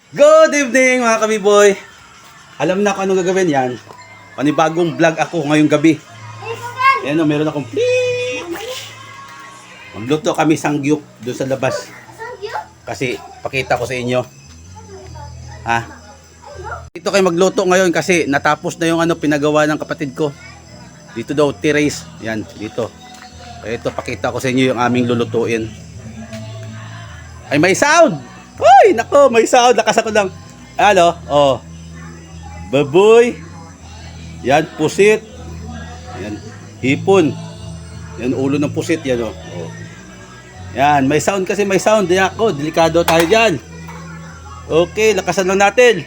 Good evening mga kabiboy. Alam na kung anong gagawin yan. Panibagong vlog ako ngayong gabi. Ayan o, meron akong please. Magluto kami sangyup doon sa labas. Kasi pakita ko sa inyo. Ha? Dito kayo magluto ngayon kasi natapos na yung pinagawa ng kapatid ko. Dito daw terrace. Yan, dito. Ito pakita ko sa inyo yung aming lulutuin. Ay may sound! Uy, nako, may sound. Lakas ako lang. Ano? Oh. Baboy. Yan, pusit. Yan, hipon. Yan, ulo ng pusit. Yan, oh. Oh. Yan, may sound kasi may sound. Yan ako, delikado tayo dyan. Okay, lakasan lang natin.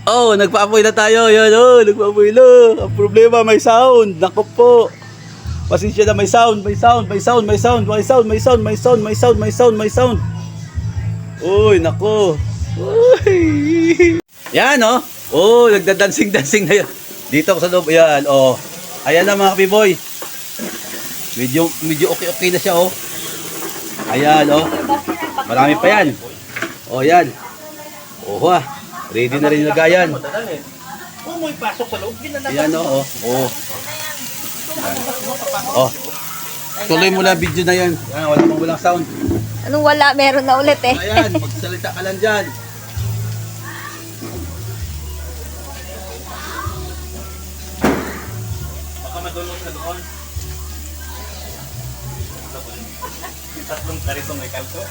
Oh, nagpaapoy na tayo. Yan, oh, nagpaapoy na. Ang problema, may sound. Nako po. Pasensya na, may sound, may sound, may sound, may sound, may sound, may sound, may sound, may sound, may sound, may sound. Uy, nako. Uy. Yan, oh. Oh, nagda-dancing-dancing na yan. Dito ako sa loob. Yan, oh. Ayan na mga kabiboy. Medyo okay na siya, oh. Ayan, oh. Marami pa yan. Oh, yan. Oh, ha. Ready na rin yung lagayan. Oh, may pasok sa loob. Ayan, oh. Oh. Oh. Tuloy mo na video na yan. Yan, walang sound. Anong wala? Meron na ulit eh. Ayan, magsalita ka lang dyan. Baka madulog sa doon. Tatlong karitong may kalso.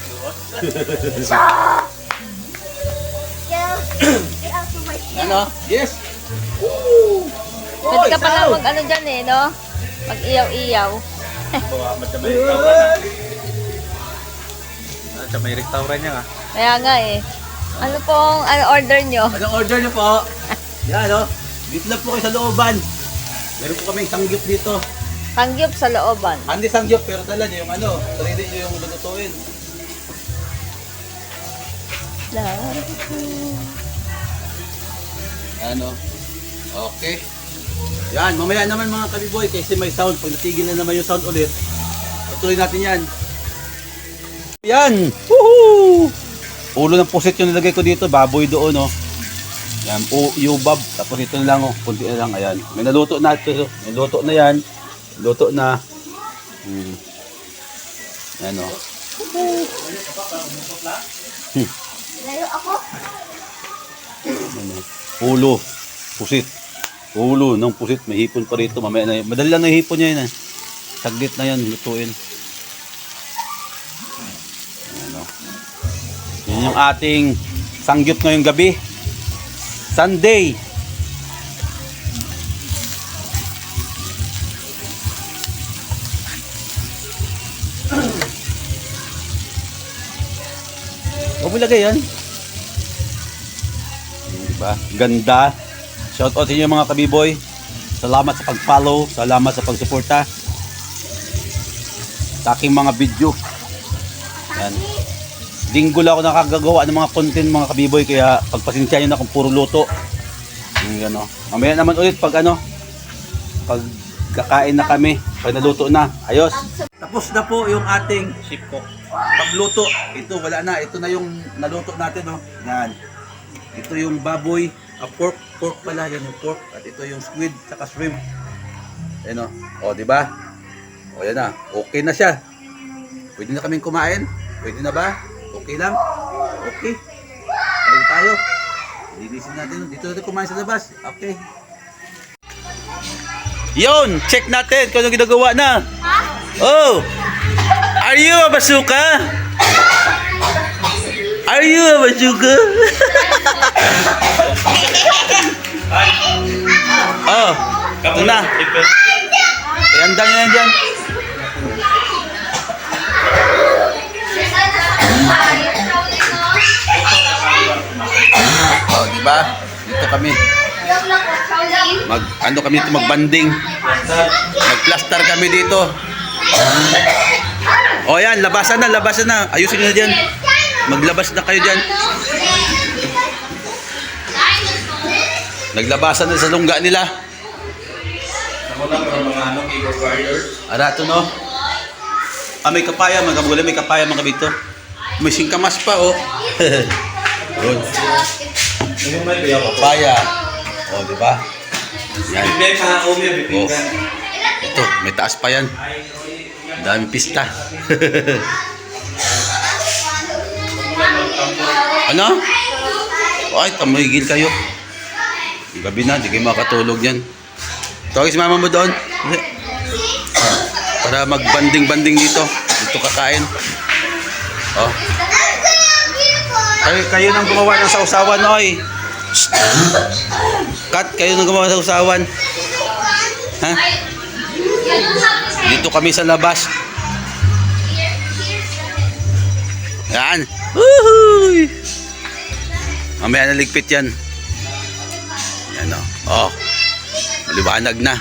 Ano? Yes. Pwede ka pala mag ano dyan eh, no? Mag iyaw-iyaw. May restaurant na. May restaurant niya nga. Kaya nga eh. Ano pong order nyo? Anong order niyo po? Yan, oh. Dito lang po kayo sa looban. Meron po kaming sangyup dito. Sangyup sa looban. Hindi sangyup, pero talaga yung sarili niyo yung lulutuin. Ano? Okay. Yan, mamaya naman mga kabiboy, kasi may sound. Pag natigil na naman yung sound ulit, patuloy natin yan. Yan! Woohoo! Ulo ng pusit yung nilagay ko dito, baboy doon, oh. Yan, yubab. Tapos ito na lang, oh. Kunti na lang, ayan. May naluto na ito. May luto na yan. Luto na. Yan, oh. Layo ako. Ano, ulo, pusit. Ulo ng pusit, may hipon pa rito. Mamaya na, madali lang na hipon niya yun. Saglit na yan, lutuin. Ano. Yan yung ating sangyup ngayong gabi. Sunday. Huwag mo lagay yan. Diba? Ganda. Shout out sa inyo mga kabiboy. Salamat sa pag-follow. Salamat sa pagsuporta sa aking mga video. Yan. Linggo lang ako nakagagawa ng mga content mga kabiboy. Kaya pagpasensya nyo na kung puro luto. Yan, oh. Mamaya naman ulit pag pag kakain na kami. Pag naluto na. Ayos. Tapos na po yung ating Ship ko. pagluto. Ito wala na. Ito na yung naluto natin. Oh. Yan. Ito yung baboy. Pork pala, yan yung pork. At ito yung squid, saka shrimp. Ayan o. O, diba? O, yan na. Okay na siya. Pwede na kaming kumain? Pwede na ba? Okay lang? Okay. Tayo tayo. Linisin natin. Dito natin kumain sa labas. Okay. Yun! Check natin kung anong ginagawa na. Oh! Are you a bazooka? Are you a bazooka? Oh, ito na. Iandang yan dyan. Oh, diba? Dito kami. Kami dito magbanding. Magplaster kami dito. Oh, yan, labasan na. Ayusin nyo na dyan. Maglabas na kayo dyan. Naglabasan na sa lungga nila. Ara ito no. May kapaya mga kabula, may kapaya mga kabito. May singkamas pa oh. Yun. Yung may biyaw ako. Papaya. O, di ba? Yan. Bibigyan ka ako, may Oh. bibigyan. Ito, may taas pa yan. Ang daming pista. Ano? Ay, tamahigil kayo. Gabi na, di kayo makatulog yan. Tawagin si mama mo doon. Para magbanding-banding dito. Dito kakain. Oh. Kayo nang gumawa ng sausawan, oy. Kat, kayo nang gumawa ng sausawan. Ha? Dito kami sa labas. Yan. Woohoo! Mamaya naligpit yan. Yan o. Oh. Maliwanag na.